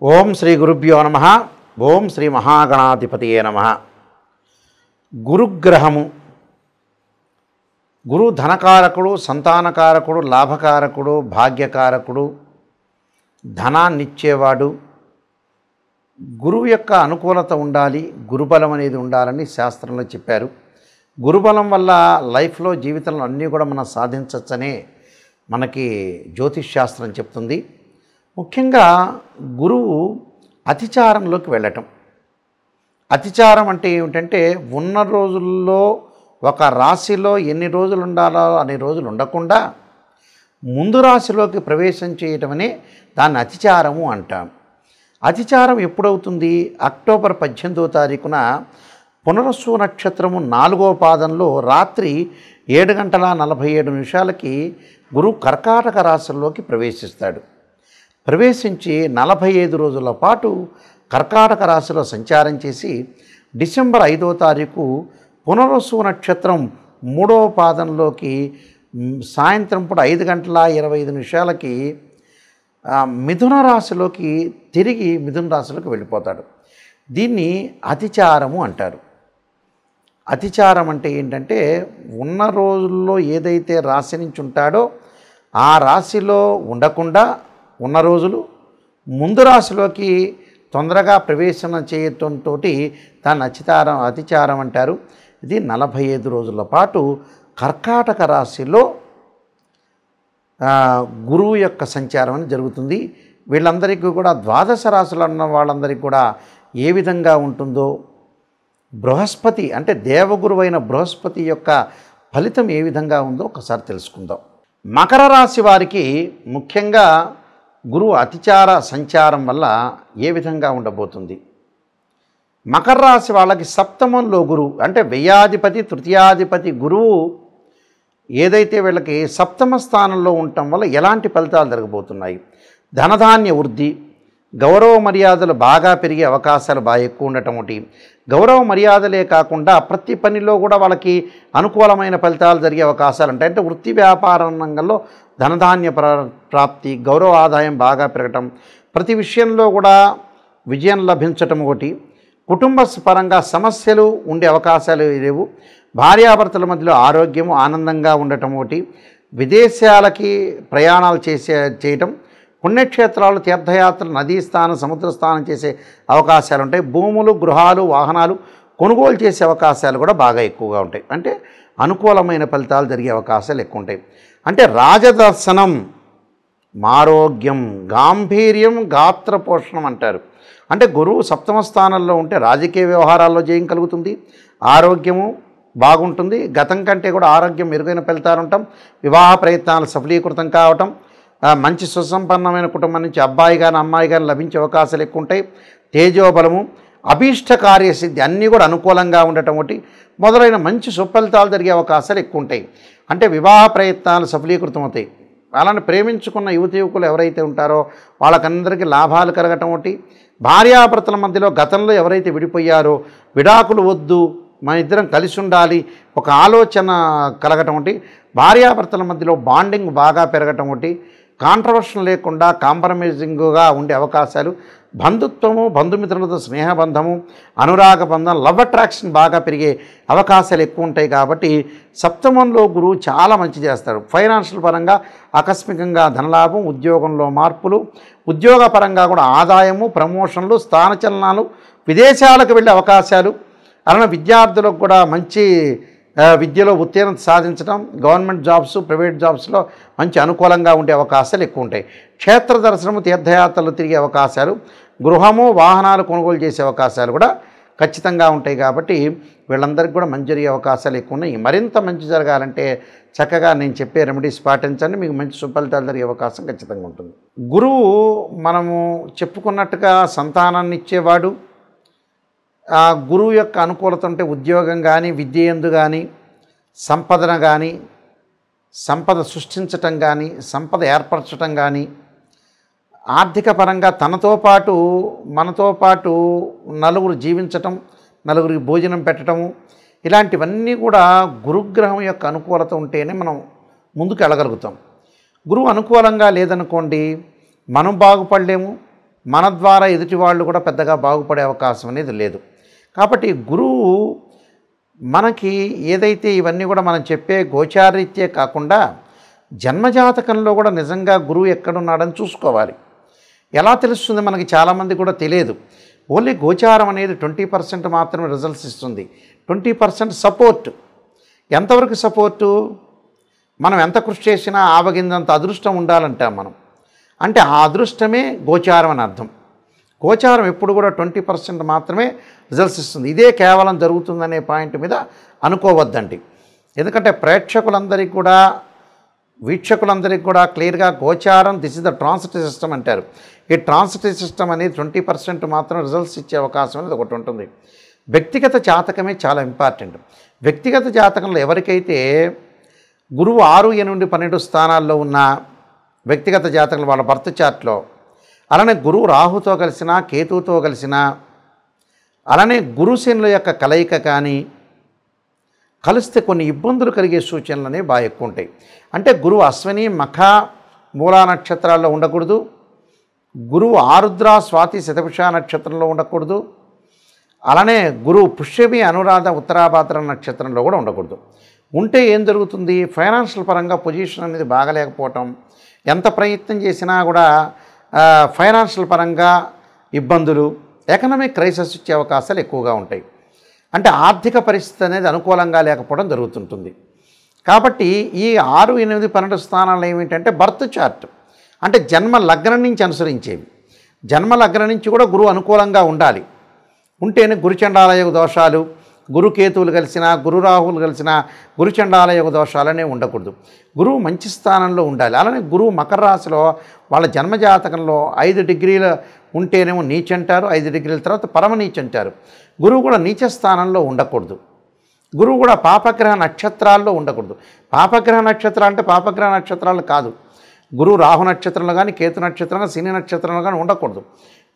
ఓం శ్రీ గురుభ్యో నమః. ఓం శ్రీ మహాగణాధిపతియే నమః. గురుగ్రహము. గురు ధనకారకుడు, సంతానకారకుడు, లాభకారకుడు, భాగ్యకారకుడు, ధనాన్నిచ్చేవాడు. గురువు యొక్క అనుకూలత ఉండాలి, గురుబలం అనేది ఉండాలని శాస్త్రంలో చెప్పారు. గురుబలం వల్ల లైఫ్లో జీవితంలో అన్నీ కూడా మనం సాధించవచ్చనే మనకి జ్యోతిష్ శాస్త్రం చెప్తుంది. ముఖ్యంగా గురువు అతిచారంలోకి వెళ్ళటం. అతిచారం అంటే ఏమిటంటే ఉన్న రోజుల్లో ఒక రాశిలో ఎన్ని రోజులు ఉండాలో అన్ని రోజులు ఉండకుండా ముందు రాశిలోకి ప్రవేశం చేయటమనే దాన్ని అతిచారము అంటాం. అతిచారం ఎప్పుడవుతుంది? అక్టోబర్ 18వ తారీఖున పునరస్సు నక్షత్రము 4వ పాదంలో రాత్రి 7:47 గురువు కర్కాటక రాశిలోకి ప్రవేశిస్తాడు. ప్రవేశించి 45 రోజుల పాటు కర్కాటక రాశిలో సంచారం చేసి డిసెంబర్ 5వ తారీఖు పునరస్సు నక్షత్రం 3వ పాదంలోకి సాయంత్రం పూట 5:25 మిథున రాశిలోకి తిరిగి మిథున రాశిలోకి వెళ్ళిపోతాడు. దీన్ని అతిచారము అంటారు. అతిచారం అంటే ఏంటంటే ఉన్న రోజుల్లో ఏదైతే రాశి నుంచి ఉంటాడో ఆ రాశిలో ఉండకుండా ఉన్న రోజులు ముందు రాశిలోకి తొందరగా ప్రవేశం చేయటంతో దాన్ని అతిచారం అంటారు. ఇది 45 రోజుల పాటు కర్కాటక రాశిలో గురువు యొక్క సంచారం అని జరుగుతుంది. వీళ్ళందరికీ కూడా ద్వాదశ రాశులు అన్న వాళ్ళందరికీ కూడా ఏ విధంగా ఉంటుందో, బృహస్పతి అంటే దేవగురువైన బృహస్పతి యొక్క ఫలితం ఏ విధంగా ఉందో ఒకసారి తెలుసుకుందాం. మకర రాశి వారికి ముఖ్యంగా గురువు అతిచార సంచారం వల్ల ఏ విధంగా ఉండబోతుంది? మకర రాశి వాళ్ళకి సప్తమంలో గురువు అంటే వ్యయాధిపతి, తృతీయాధిపతి గురువు ఏదైతే వీళ్ళకి సప్తమ స్థానంలో ఉండటం వల్ల ఎలాంటి ఫలితాలు జరగబోతున్నాయి? ధనధాన్య వృద్ధి, గౌరవ మర్యాదలు బాగా పెరిగే అవకాశాలు బాగా ఎక్కువ ఉండటం ఒకటి. గౌరవ మర్యాదలే కాకుండా ప్రతి పనిలో కూడా వాళ్ళకి అనుకూలమైన ఫలితాలు జరిగే అవకాశాలు ఉంటాయి. అంటే వృత్తి వ్యాపార రంగంలో ధనధాన్య ప్రాప్తి, గౌరవ ఆదాయం బాగా పెరగటం, ప్రతి విషయంలో కూడా విజయం లభించటం ఒకటి. కుటుంబ పరంగా సమస్యలు ఉండే అవకాశాలు లేవు. భార్యాభర్తల మధ్యలో ఆరోగ్యము ఆనందంగా ఉండటం ఒకటి. విదేశాలకి ప్రయాణాలు చేయటం, పుణ్యక్షేత్రాలు, తీర్థయాత్రలు, నదీ స్థానం, సముద్ర స్నానం చేసే అవకాశాలు ఉంటాయి. భూములు, గృహాలు, వాహనాలు కొనుగోలు చేసే అవకాశాలు కూడా బాగా ఎక్కువగా ఉంటాయి. అంటే అనుకూలమైన ఫలితాలు జరిగే అవకాశాలు ఎక్కువ ఉంటాయి. అంటే రాజదర్శనం, ఆరోగ్యం, గాంభీర్యం, గాత్రపోషణం అంటారు. అంటే గురువు సప్తమ స్థానంలో ఉంటే రాజకీయ వ్యవహారాల్లో జయం కలుగుతుంది, ఆరోగ్యము బాగుంటుంది, గతం కంటే కూడా ఆరోగ్యం మెరుగైన ఫలితాలు ఉంటాం, వివాహ ప్రయత్నాలు సఫలీకృతం కావటం, మంచి సుసంపన్నమైన కుటుంబం నుంచి అబ్బాయి కానీ అమ్మాయి కానీ లభించే అవకాశాలు ఎక్కువ ఉంటాయి. తేజోబలము, అభీష్ట కార్యసిద్ధి అన్నీ కూడా అనుకూలంగా ఉండటం ఒకటి మొదలైన మంచి సుఫలితాలు జరిగే అవకాశాలు ఎక్కువ ఉంటాయి. అంటే వివాహ ప్రయత్నాలు సఫలీకృతం అవుతాయి. అలానే ప్రేమించుకున్న యువకులు ఎవరైతే ఉంటారో వాళ్ళకందరికీ లాభాలు కలగటం ఒకటి. భార్యాభర్తల మధ్యలో గతంలో ఎవరైతే విడిపోయారో విడాకులు వద్దు, మన ఇద్దరం కలిసి ఉండాలి ఒక ఆలోచన కలగటం ఒకటి. భార్యాభర్తల మధ్యలో బాండింగ్ బాగా పెరగటం ఒకటి. కాంట్రవర్షన్ లేకుండా కాంప్రమైజింగ్గా ఉండే అవకాశాలు, బంధుత్వము, బంధుమిత్రులతో స్నేహబంధము, అనురాగ బంధం, లవ్ అట్రాక్షన్ బాగా పెరిగే అవకాశాలు ఎక్కువ ఉంటాయి. కాబట్టి సప్తమంలో గురువు చాలా మంచి చేస్తాడు. ఫైనాన్షియల్ పరంగా ఆకస్మికంగా ధనలాభం, ఉద్యోగంలో మార్పులు, ఉద్యోగ పరంగా కూడా ఆదాయము, ప్రమోషన్లు, స్థానచలనాలు, విదేశాలకు వెళ్ళే అవకాశాలు, అలానే విద్యార్థులకు కూడా మంచి విద్యలో ఉత్తీర్ణత సాధించడం, గవర్నమెంట్ జాబ్స్, ప్రైవేట్ జాబ్స్లో మంచి అనుకూలంగా ఉండే అవకాశాలు ఎక్కువ ఉంటాయి. క్షేత్ర దర్శనము, తీర్థయాత్రలు తిరిగే అవకాశాలు, గృహము, వాహనాలు కొనుగోలు చేసే అవకాశాలు కూడా ఖచ్చితంగా ఉంటాయి. కాబట్టి వీళ్ళందరికీ కూడా మంచి జరిగే అవకాశాలు ఎక్కువ ఉన్నాయి. మరింత మంచి జరగాలంటే చక్కగా నేను చెప్పే రెమెడీస్ పాటించండి, మీకు మంచి సుఫలితాలు జరిగే అవకాశం ఖచ్చితంగా ఉంటుంది. గురువు మనము చెప్పుకున్నట్టుగా సంతానాన్ని ఇచ్చేవాడు. ఆ గురువు యొక్క అనుకూలత ఉంటే ఉద్యోగం కానీ, విద్య యందు కానీ, సంపదన కానీ, సంపద సృష్టించటం కానీ, సంపద ఏర్పరచటం కానీ, ఆర్థిక పరంగా తనతో పాటు మనతో పాటు నలుగురు జీవించటం, నలుగురికి భోజనం పెట్టడము, ఇలాంటివన్నీ కూడా గురుగ్రహం యొక్క అనుకూలత ఉంటేనే మనం ముందుకు వెళ్ళగలుగుతాం. గురువు అనుకూలంగా లేదనుకోండి మనం బాగుపడలేము, మన ద్వారా ఎదుటి వాళ్ళు కూడా పెద్దగా బాగుపడే అవకాశం అనేది లేదు. కాబట్టి గురువు మనకి ఏదైతే ఇవన్నీ కూడా మనం చెప్పే గోచారీత్యే కాకుండా జన్మజాతకంలో కూడా నిజంగా గురువు ఎక్కడున్నాడని చూసుకోవాలి. ఎలా తెలుస్తుంది మనకి చాలామంది కూడా తెలియదు. ఓన్లీ గోచారం అనేది 20% మాత్రమే రిజల్ట్స్ ఇస్తుంది. 20% సపోర్ట్. ఎంతవరకు సపోర్టు? మనం ఎంత కృషి చేసినా ఆవగిందంత అదృష్టం ఉండాలంటాం మనం. అంటే ఆ అదృష్టమే గోచారం అని అర్థం. గోచారం ఎప్పుడు కూడా 20% మాత్రమే రిజల్ట్స్ ఇస్తుంది. ఇదే కేవలం జరుగుతుందనే పాయింట్ మీద అనుకోవద్దండి. ఎందుకంటే ప్రేక్షకులందరికీ కూడా వీక్షకులందరికీ కూడా క్లియర్గా గోచారం this is the transitive system అంటారు. ఈ ట్రాన్సిటివ్ సిస్టమ్ అనేది 20% మాత్రం రిజల్ట్స్ ఇచ్చే అవకాశం అనేది ఒకటి ఉంటుంది. వ్యక్తిగత జాతకమే చాలా ఇంపార్టెంట్. వ్యక్తిగత జాతకంలో ఎవరికైతే గురువు 6, 8, 12 స్థానాల్లో ఉన్న వ్యక్తిగత జాతకంలో వాళ్ళ బర్త్ చార్ట్లో, అలానే గురువు రాహుతో కలిసిన, కేతువుతో కలిసిన, అలానే గురుశనుల యొక్క కలయిక కానీ కలిస్తే కొన్ని ఇబ్బందులు కలిగే సూచనలు అనేవి బాగా ఎక్కువ ఉంటాయి. అంటే గురువు అశ్విని, మఖ, మూలా నక్షత్రాల్లో ఉండకూడదు. గురువు ఆరుద్ర, స్వాతి, శతభిష నక్షత్రంలో ఉండకూడదు. అలానే గురువు పుష్యమి, అనురాధ, ఉత్తరాభాద్ర నక్షత్రంలో కూడా ఉండకూడదు. ఉంటే ఏం జరుగుతుంది? ఫైనాన్షియల్ పరంగా పొజిషన్ అనేది బాగలేకపోవటం, ఎంత ప్రయత్నం చేసినా కూడా ఫైనాన్షియల్ పరంగా ఇబ్బందులు, ఎకనామిక్ క్రైసిస్ వచ్చే అవకాశాలు ఎక్కువగా ఉంటాయి. అంటే ఆర్థిక పరిస్థితి అనేది అనుకూలంగా లేకపోవడం జరుగుతుంటుంది. కాబట్టి ఈ 6, 8, 12 స్థానాలు ఏమిటంటే బర్త్ చార్ట్, అంటే జన్మ లగ్నం నుంచి అనుసరించేవి. జన్మ లగ్నం నుంచి కూడా గురువు అనుకూలంగా ఉండాలి. ఉంటేనే గురుచండాలయోగ దోషాలు, గురుకేతువులు కలిసిన, గురు రాహువులు కలిసిన గురుచండాలయోగ దోషాలనే ఉండకూడదు. గురువు మంచి స్థానంలో ఉండాలి. అలానే గురువు మకర రాశిలో వాళ్ళ జన్మజాతకంలో 5 డిగ్రీలు ఉంటేనేమో నీచ అంటారు, 5 డిగ్రీల తర్వాత పరమ నీచ అంటారు. గురువు కూడా నీచ స్థానంలో ఉండకూడదు. గురువు కూడా పాపగ్రహ నక్షత్రాల్లో ఉండకూడదు. పాపగ్రహ నక్షత్రాలు అంటే పాపగ్రహ నక్షత్రాలు కాదు. గురువు రాహు నక్షత్రంలో కానీ, కేతు నక్షత్రంలో, శని నక్షత్రంలో కానీ ఉండకూడదు.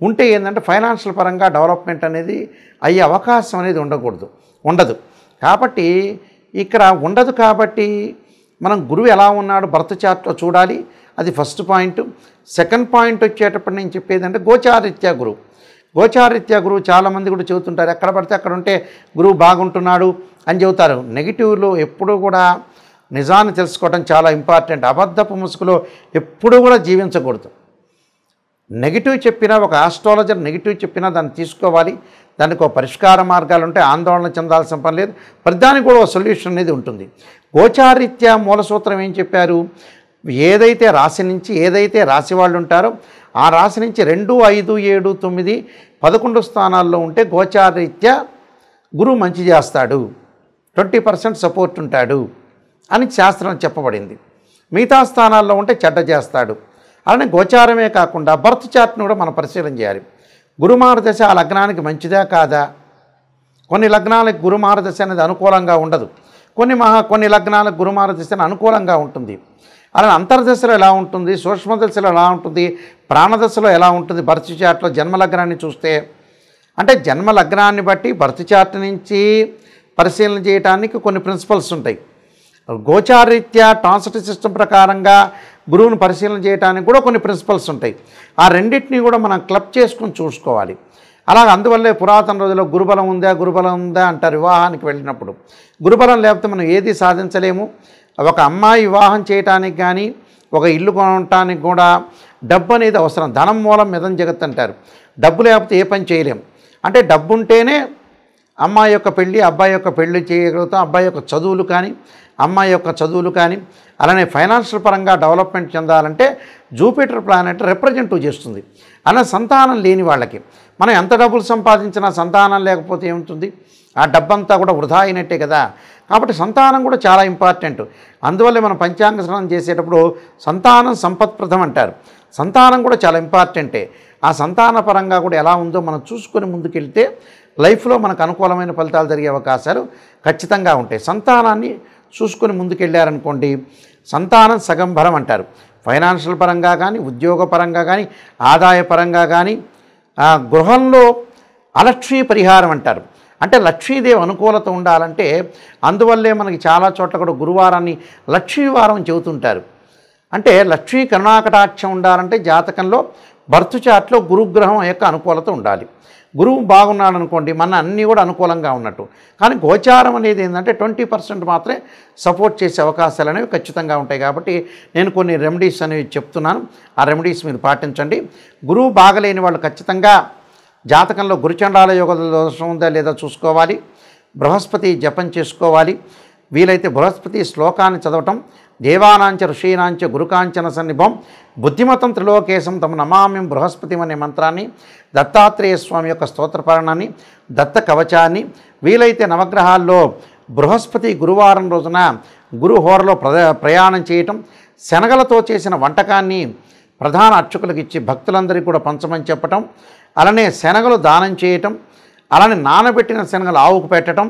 ఉంటే ఏంటంటే ఫైనాన్షియల్ పరంగా డెవలప్మెంట్ అనేది అయ్యే అవకాశం అనేది ఉండదు. కాబట్టి ఇక్కడ ఉండదు. కాబట్టి మనం గురువు ఎలా ఉన్నాడు బర్త్ చార్ట్లో చూడాలి. అది ఫస్ట్ పాయింట్. సెకండ్ పాయింట్ వచ్చేటప్పుడు నేను చెప్పేది అంటే గోచారీత్యా గురువు. గోచారీత్యా గురువు చాలామంది కూడా చెబుతుంటారు, ఎక్కడ పడితే అక్కడ ఉంటే గురువు బాగుంటున్నాడు అని చెబుతారు. నెగిటివ్లో ఎప్పుడూ కూడా నిజాన్ని తెలుసుకోవడం చాలా ఇంపార్టెంట్. అబద్ధపు ముసుగులో ఎప్పుడూ కూడా జీవించకూడదు. నెగిటివ్ చెప్పినా, ఒక ఆస్ట్రాలజర్ నెగిటివ్ చెప్పినా దాన్ని తీసుకోవాలి. దానికి ఒక పరిష్కార మార్గాలు ఉంటాయి. ఆందోళన చెందాల్సిన పని లేదు. ప్రతిదానికి కూడా ఒక సొల్యూషన్ అనేది ఉంటుంది. గోచారీత్యా మూల సూత్రం ఏం చెప్పారు? ఏదైతే రాశి నుంచి ఏదైతే రాశి వాళ్ళు ఉంటారో ఆ రాశి నుంచి 2, 5, 7, 9, 11 స్థానాల్లో ఉంటే గోచారీత్యా గురువు మంచి చేస్తాడు, 20% సపోర్ట్ ఉంటాడు అని శాస్త్రం చెప్పబడింది. మిగతా స్థానాల్లో ఉంటే చెడ్డ చేస్తాడు. అలానే గోచారమే కాకుండా బర్త్ చార్ట్ను కూడా మనం పరిశీలన చేయాలి. గురుమారదశ ఆ లగ్నానికి మంచిదా కాదా? కొన్ని లగ్నాలకు గురుమారదశ అనేది అనుకూలంగా ఉండదు. కొన్ని లగ్నాలకు గురుమారదశ అనుకూలంగా ఉంటుంది. అలానే అంతర్దశలో ఎలా ఉంటుంది, సూక్ష్మదశలో ఎలా ఉంటుంది, ప్రాణదశలో ఎలా ఉంటుంది? బర్త్ చార్ట్లో జన్మ లగ్నాన్ని చూస్తే, అంటే జన్మ లగ్నాన్ని బట్టి బర్త్ చార్ట్ నుంచి పరిశీలన చేయడానికి కొన్ని ప్రిన్సిపల్స్ ఉంటాయి. గోచారీత్యా ట్రాన్సిటివ్ సిస్టమ్ ప్రకారంగా గురువుని పరిశీలన చేయడానికి కూడా కొన్ని ప్రిన్సిపల్స్ ఉంటాయి. ఆ రెండింటినీ కూడా మనం క్లబ్ చేసుకుని చూసుకోవాలి. అలాగే అందువల్లే పురాతన రోజుల్లో గురుబలం ఉందా అంటారు వివాహానికి వెళ్ళినప్పుడు. గురుబలం లేకపోతే మనం ఏది సాధించలేము. ఒక అమ్మాయి వివాహం చేయటానికి కానీ, ఒక ఇల్లు కొనడానికి కూడా డబ్బు అనేది అవసరం. ధనం మూలం మిదం జగత్ అంటారు. డబ్బు లేకపోతే ఏ పని చేయలేము. అంటే డబ్బు ఉంటేనే అమ్మాయి యొక్క పెళ్ళి, అబ్బాయి యొక్క పెళ్ళి చేయగలుగుతాం. అబ్బాయి యొక్క చదువులు కానీ, అమ్మాయి యొక్క చదువులు కానీ, అలానే ఫైనాన్షియల్ పరంగా డెవలప్మెంట్ చెందాలంటే జూపిటర్ ప్లానెట్ రిప్రజెంటివ్ చేస్తుంది. అలా సంతానం లేని వాళ్ళకి మనం ఎంత డబ్బులు సంపాదించినా సంతానం లేకపోతే ఏముంటుంది? ఆ డబ్బంతా కూడా వృధా అయినట్టే కదా. కాబట్టి సంతానం కూడా చాలా ఇంపార్టెంట్. అందువల్లే మనం పంచాంగ శ్రవణం చేసేటప్పుడు సంతానం సంపత్ప్రదం అంటారు. సంతానం కూడా చాలా ఇంపార్టెంటే. ఆ సంతాన పరంగా కూడా ఎలా ఉందో మనం చూసుకొని ముందుకెళ్తే లైఫ్లో మనకు అనుకూలమైన ఫలితాలు జరిగే అవకాశాలు ఖచ్చితంగా ఉంటాయి. సంతానాన్ని చూసుకొని ముందుకెళ్ళారనుకోండి, సంతానం సగం బలం అంటారు. ఫైనాన్షియల్ పరంగా కానీ, ఉద్యోగ పరంగా కానీ, ఆదాయ పరంగా కానీ, గృహంలో అలక్ష్మీ పరిహారం అంటారు. అంటే లక్ష్మీదేవి అనుకూలత ఉండాలంటే అందువల్లే మనకి చాలా చోట్ల కూడా గురువారాన్ని లక్ష్మీవారం చెబుతుంటారు. అంటే లక్ష్మీ కరుణాకటాక్షం ఉండాలంటే జాతకంలో బర్త్ చార్ట్లో గురుగ్రహం యొక్క అనుకూలత ఉండాలి. గురువు బాగున్నాడు అనుకోండి, మన అన్నీ కూడా అనుకూలంగా ఉన్నట్టు. కానీ గోచారం అనేది ఏంటంటే 20% మాత్రమే సపోర్ట్ చేసే అవకాశాలు అనేవి ఖచ్చితంగా ఉంటాయి. కాబట్టి నేను కొన్ని రెమెడీస్ అనేవి చెప్తున్నాను, ఆ రెమెడీస్ మీరు పాటించండి. గురువు బాగలేని వాళ్ళు ఖచ్చితంగా జాతకంలో గురుచండాల యోగ దోషం ఉందా లేదా చూసుకోవాలి. బృహస్పతి జపం చేసుకోవాలి. వీలైతే బృహస్పతి శ్లోకాన్ని చదవటం, దేవానాంచ ఋషీనాంచ గురుకాంచన సన్నిభం బుద్ధిమతం త్రిలోకేశం తమ నమామ్యం బృహస్పతి అనే మంత్రాన్ని, దత్తాత్రేయ స్వామి యొక్క స్తోత్రపారణాన్ని, దత్త కవచాన్ని, వీలైతే నవగ్రహాల్లో బృహస్పతి గురువారం రోజున గురుహోరలో ప్రయాణం చేయటం, శనగలతో చేసిన వంటకాన్ని ప్రధాన అర్చకులకు ఇచ్చి భక్తులందరికీ కూడా పంచమని చెప్పటం, అలానే శనగలు దానం చేయటం, అలానే నానబెట్టిన శనగలు ఆవుకు పెట్టడం,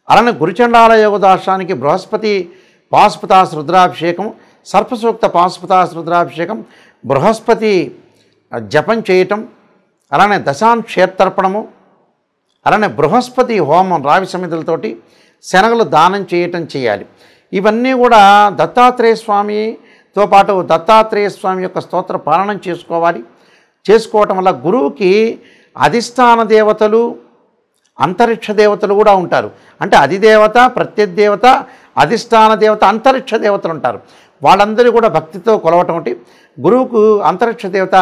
అలానే గురుచండాల యోగదాశానికి బృహస్పతి పాశుపతాస్ రుద్రాభిషేకం, సర్పసూక్త పాశుపతాస్ రుద్రాభిషేకం, బృహస్పతి జపం చేయటం, అలానే దశాంక్షేత్రర్పణము, అలానే బృహస్పతి హోమం రావి సమితులతోటి శనగలు దానం చేయటం చేయాలి. ఇవన్నీ కూడా దత్తాత్రేయ స్వామితో పాటు దత్తాత్రేయ స్వామి యొక్క స్తోత్ర పాలనం చేసుకోవటం వల్ల గురువుకి అధిష్టాన దేవతలు, అంతరిక్ష దేవతలు కూడా ఉంటారు. అంటే అధిదేవత, ప్రత్యదేవత, అధిష్టాన దేవత, అంతరిక్ష దేవతలు ఉంటారు. వాళ్ళందరూ కూడా భక్తితో కొలవటం ఒకటి. గురువుకు అంతరిక్ష దేవత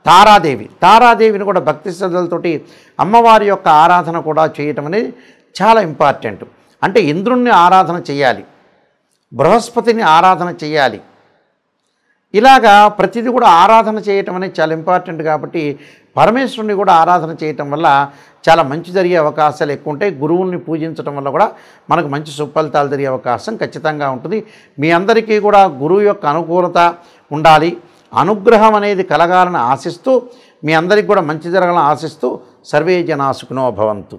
తారాదేవిని కూడా భక్తి శ్రద్ధలతోటి అమ్మవారి యొక్క ఆరాధన కూడా చేయటం అనేది చాలా ఇంపార్టెంట్. అంటే ఇంద్రుణ్ణి ఆరాధన చేయాలి, బృహస్పతిని ఆరాధన చేయాలి. ఇలాగా ప్రతిదీ కూడా ఆరాధన చేయటం అనేది చాలా ఇంపార్టెంట్. కాబట్టి పరమేశ్వరుని కూడా ఆరాధన చేయటం వల్ల చాలా మంచి జరిగే అవకాశాలు ఎక్కువ ఉంటాయి. గురువుల్ని పూజించడం వల్ల కూడా మనకు మంచి సుఫలితాలు జరిగే అవకాశం ఖచ్చితంగా ఉంటుంది. మీ అందరికీ కూడా గురువు యొక్క అనుకూలత ఉండాలి, అనుగ్రహం అనేది కలగాలని ఆశిస్తూ, మీ అందరికీ కూడా మంచి జరగాలని ఆశిస్తూ సర్వే జనా సుఖినో భవంతు.